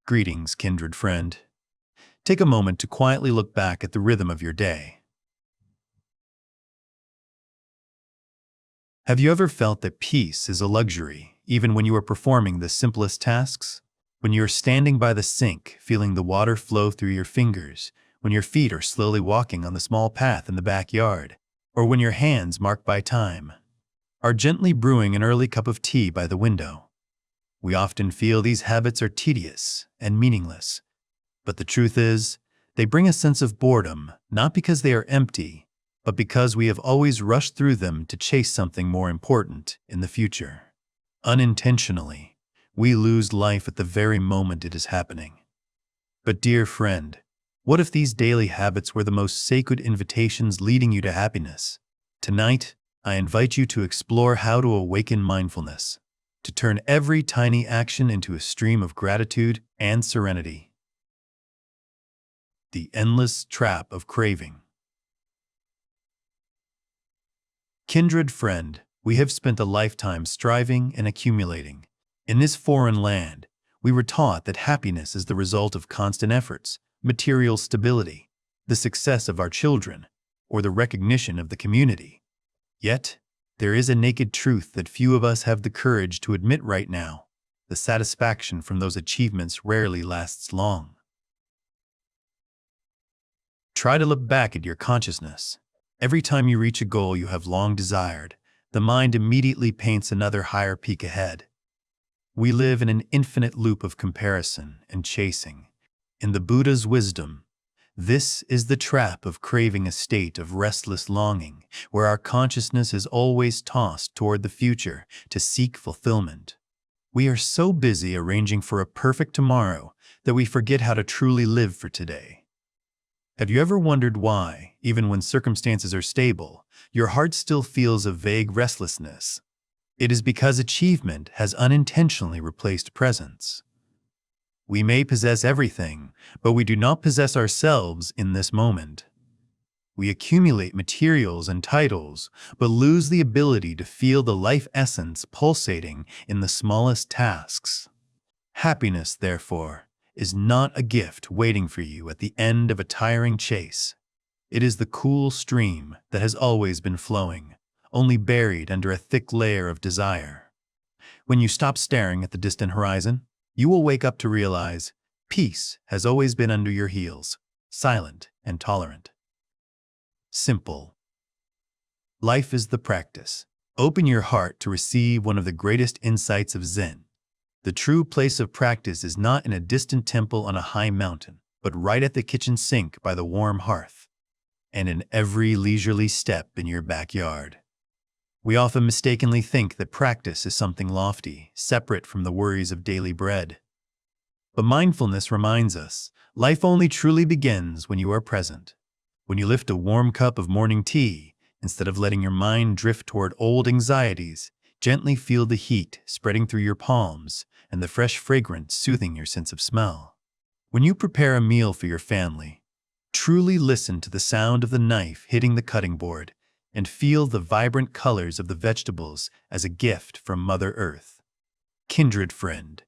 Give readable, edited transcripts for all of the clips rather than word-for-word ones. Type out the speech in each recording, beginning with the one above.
Greetings, kindred friend. Take a moment to quietly look back at the rhythm of your day. Have you ever felt that peace is a luxury, even when you are performing the simplest tasks? When you are standing by the sink, feeling the water flow through your fingers, when your feet are slowly walking on the small path in the backyard, or when your hands, marked by time, are gently brewing an early cup of tea by the window. We often feel these habits are tedious and meaningless, but the truth is, they bring a sense of boredom, not because they are empty, but because we have always rushed through them to chase something more important in the future. Unintentionally, we lose life at the very moment it is happening. But dear friend, what if these daily habits were the most sacred invitations leading you to happiness? Tonight, I invite you to explore how to awaken mindfulness, to turn every tiny action into a stream of gratitude and serenity. The endless trap of craving. Kindred friend, we have spent a lifetime striving and accumulating. In this foreign land, we were taught that happiness is the result of constant efforts, material stability, the success of our children, or the recognition of the community. Yet, there is a naked truth that few of us have the courage to admit right now. The satisfaction from those achievements rarely lasts long. Try to look back at your consciousness. Every time you reach a goal you have long desired, the mind immediately paints another higher peak ahead. We live in an infinite loop of comparison and chasing. In the Buddha's wisdom, this is the trap of craving, a state of restless longing, where our consciousness is always tossed toward the future to seek fulfillment. We are so busy arranging for a perfect tomorrow that we forget how to truly live for today. Have you ever wondered why, even when circumstances are stable, your heart still feels a vague restlessness? It is because achievement has unintentionally replaced presence. We may possess everything, but we do not possess ourselves in this moment. We accumulate materials and titles, but lose the ability to feel the life essence pulsating in the smallest tasks. Happiness, therefore, is not a gift waiting for you at the end of a tiring chase. It is the cool stream that has always been flowing, only buried under a thick layer of desire. When you stop staring at the distant horizon, you will wake up to realize peace has always been under your heels, silent and tolerant. Simple. Life is the practice. Open your heart to receive one of the greatest insights of Zen. The true place of practice is not in a distant temple on a high mountain, but right at the kitchen sink by the warm hearth, and in every leisurely step in your backyard. We often mistakenly think that practice is something lofty, separate from the worries of daily bread. But mindfulness reminds us, life only truly begins when you are present. When you lift a warm cup of morning tea, instead of letting your mind drift toward old anxieties, gently feel the heat spreading through your palms and the fresh fragrance soothing your sense of smell. When you prepare a meal for your family, truly listen to the sound of the knife hitting the cutting board and feel the vibrant colors of the vegetables as a gift from Mother Earth. Kindred friend,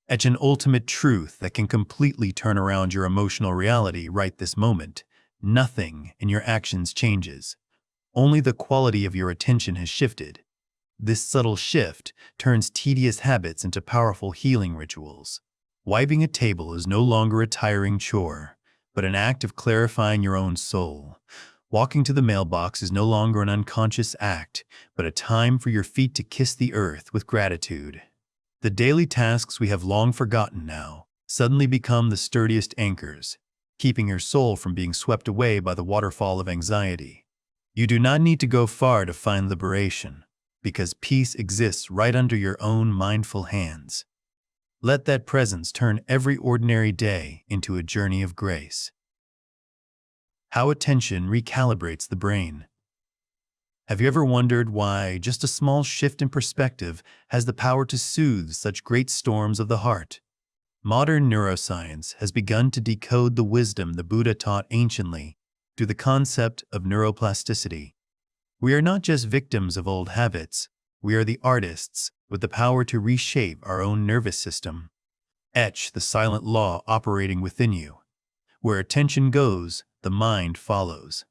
etch an ultimate truth that can completely turn around your emotional reality right this moment. Nothing in your actions changes. Only the quality of your attention has shifted. This subtle shift turns tedious habits into powerful healing rituals. Wiping a table is no longer a tiring chore, but an act of clarifying your own soul. Walking to the mailbox is no longer an unconscious act, but a time for your feet to kiss the earth with gratitude. The daily tasks we have long forgotten now suddenly become the sturdiest anchors, keeping your soul from being swept away by the waterfall of anxiety. You do not need to go far to find liberation, because peace exists right under your own mindful hands. Let that presence turn every ordinary day into a journey of grace. How attention recalibrates the brain. Have you ever wondered why just a small shift in perspective has the power to soothe such great storms of the heart? Modern neuroscience has begun to decode the wisdom the Buddha taught anciently through the concept of neuroplasticity. We are not just victims of old habits, we are the artists with the power to reshape our own nervous system. Etch the silent law operating within you. Where attention goes, the mind follows.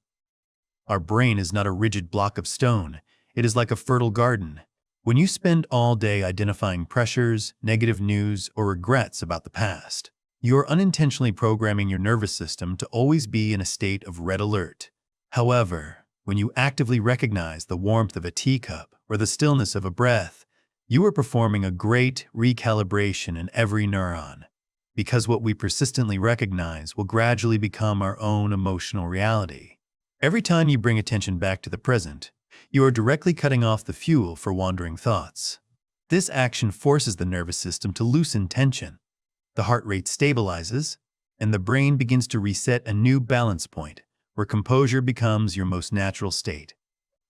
Our brain is not a rigid block of stone. It is like a fertile garden. When you spend all day identifying pressures, negative news, or regrets about the past, you are unintentionally programming your nervous system to always be in a state of red alert. However, when you actively recognize the warmth of a teacup or the stillness of a breath, you are performing a great recalibration in every neuron, because what we persistently recognize will gradually become our own emotional reality. Every time you bring attention back to the present, you are directly cutting off the fuel for wandering thoughts. This action forces the nervous system to loosen tension. The heart rate stabilizes, and the brain begins to reset a new balance point, where composure becomes your most natural state.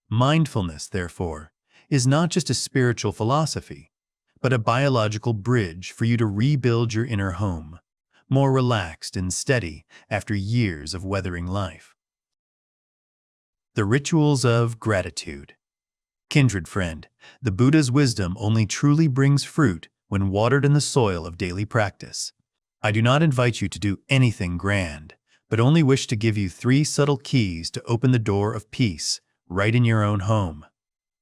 Mindfulness, therefore, is not just a spiritual philosophy, but a biological bridge for you to rebuild your inner home, more relaxed and steady after years of weathering life. The rituals of gratitude. Kindred friend, the Buddha's wisdom only truly brings fruit when watered in the soil of daily practice. I do not invite you to do anything grand, but only wish to give you 3 subtle keys to open the door of peace right in your own home.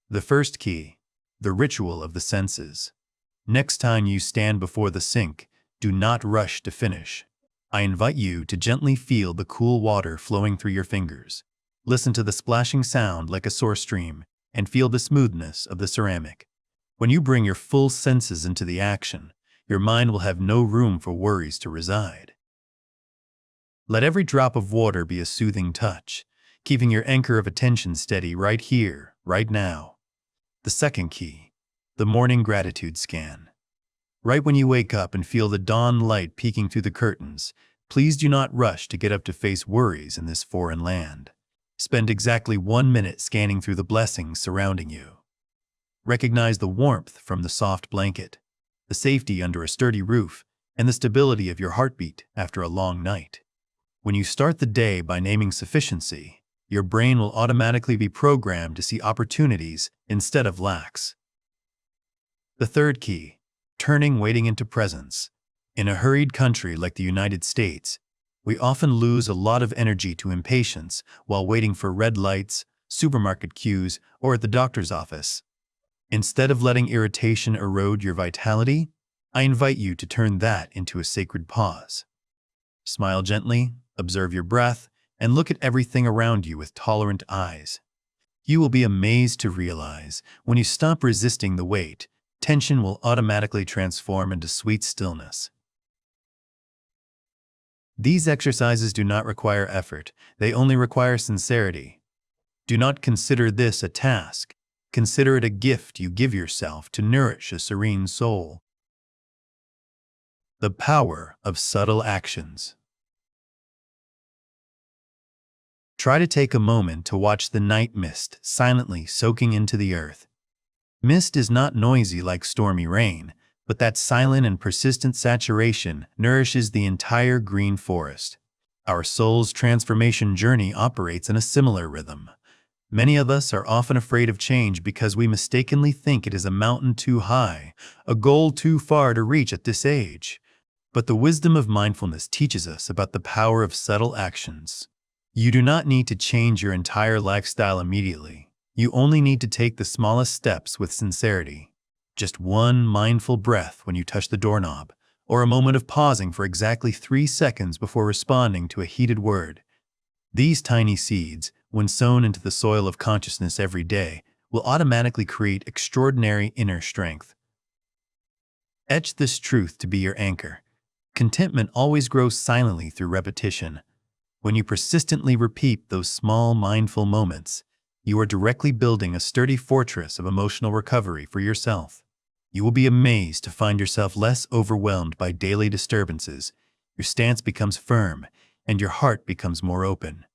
The first key, the ritual of the senses. Next time you stand before the sink, do not rush to finish. I invite you to gently feel the cool water flowing through your fingers. Listen to the splashing sound like a source stream, and feel the smoothness of the ceramic. When you bring your full senses into the action, your mind will have no room for worries to reside. Let every drop of water be a soothing touch, keeping your anchor of attention steady right here, right now. The second key, the morning gratitude scan. Right when you wake up and feel the dawn light peeking through the curtains, please do not rush to get up to face worries in this foreign land. Spend exactly 1 minute scanning through the blessings surrounding you. Recognize the warmth from the soft blanket, the safety under a sturdy roof, and the stability of your heartbeat after a long night. When you start the day by naming sufficiency, your brain will automatically be programmed to see opportunities instead of lacks. The third key, turning waiting into presence. In a hurried country like the United States, we often lose a lot of energy to impatience while waiting for red lights, supermarket queues, or at the doctor's office. Instead of letting irritation erode your vitality, I invite you to turn that into a sacred pause. Smile gently, observe your breath, and look at everything around you with tolerant eyes. You will be amazed to realize when you stop resisting the wait, tension will automatically transform into sweet stillness. These exercises do not require effort, they only require sincerity. Do not consider this a task. Consider it a gift you give yourself to nourish a serene soul. The power of subtle actions. Try to take a moment to watch the night mist silently soaking into the earth. Mist is not noisy like stormy rain, but that silent and persistent saturation nourishes the entire green forest. Our soul's transformation journey operates in a similar rhythm. Many of us are often afraid of change because we mistakenly think it is a mountain too high, a goal too far to reach at this age. But the wisdom of mindfulness teaches us about the power of subtle actions. You do not need to change your entire lifestyle immediately. You only need to take the smallest steps with sincerity. Just one mindful breath when you touch the doorknob, or a moment of pausing for exactly 3 seconds before responding to a heated word. These tiny seeds, when sown into the soil of consciousness every day, will automatically create extraordinary inner strength. Etch this truth to be your anchor. Contentment always grows silently through repetition. When you persistently repeat those small mindful moments, you are directly building a sturdy fortress of emotional recovery for yourself. You will be amazed to find yourself less overwhelmed by daily disturbances. Your stance becomes firm, and your heart becomes more open.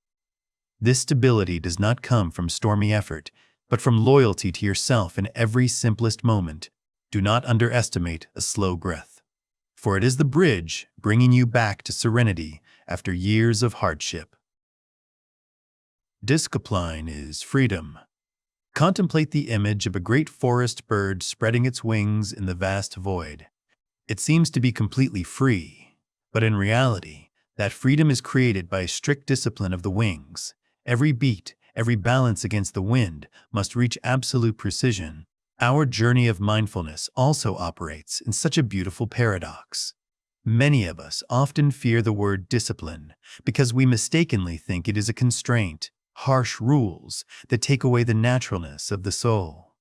This stability does not come from stormy effort, but from loyalty to yourself in every simplest moment. Do not underestimate a slow breath, for it is the bridge bringing you back to serenity after years of hardship. Discipline is freedom. Contemplate the image of a great forest bird spreading its wings in the vast void. It seems to be completely free, but in reality, that freedom is created by a strict discipline of the wings. Every beat, every balance against the wind must reach absolute precision. Our journey of mindfulness also operates in such a beautiful paradox. Many of us often fear the word discipline because we mistakenly think it is a constraint, harsh rules that take away the naturalness of the soul.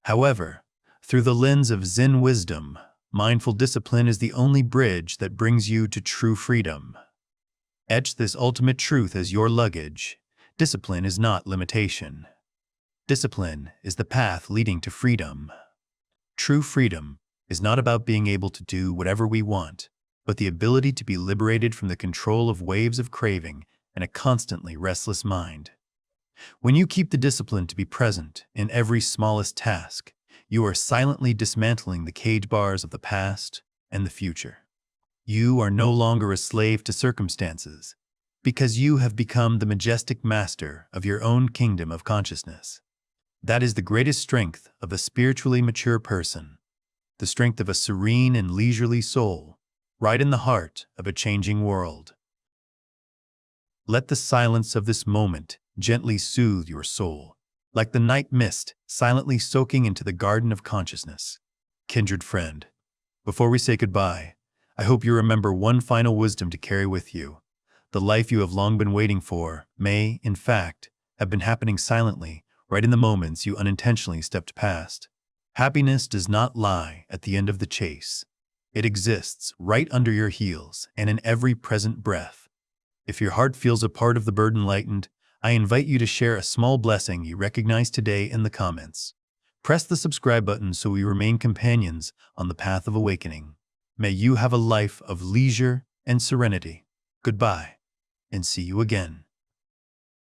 However, through the lens of Zen wisdom, mindful discipline is the only bridge that brings you to true freedom. Etch this ultimate truth as your luggage. Discipline is not limitation. Discipline is the path leading to freedom. True freedom is not about being able to do whatever we want, but the ability to be liberated from the control of waves of craving and a constantly restless mind. When you keep the discipline to be present in every smallest task, you are silently dismantling the cage bars of the past and the future. You are no longer a slave to circumstances, because you have become the majestic master of your own kingdom of consciousness. That is the greatest strength of a spiritually mature person, the strength of a serene and leisurely soul, right in the heart of a changing world. Let the silence of this moment gently soothe your soul, like the night mist silently soaking into the garden of consciousness. Kindred friend, before we say goodbye, I hope you remember one final wisdom to carry with you. The life you have long been waiting for may, in fact, have been happening silently, right in the moments you unintentionally stepped past. Happiness does not lie at the end of the chase. It exists right under your heels and in every present breath. If your heart feels a part of the burden lightened, I invite you to share a small blessing you recognize today in the comments. Press the subscribe button so we remain companions on the path of awakening. May you have a life of leisure and serenity. Goodbye, and see you again.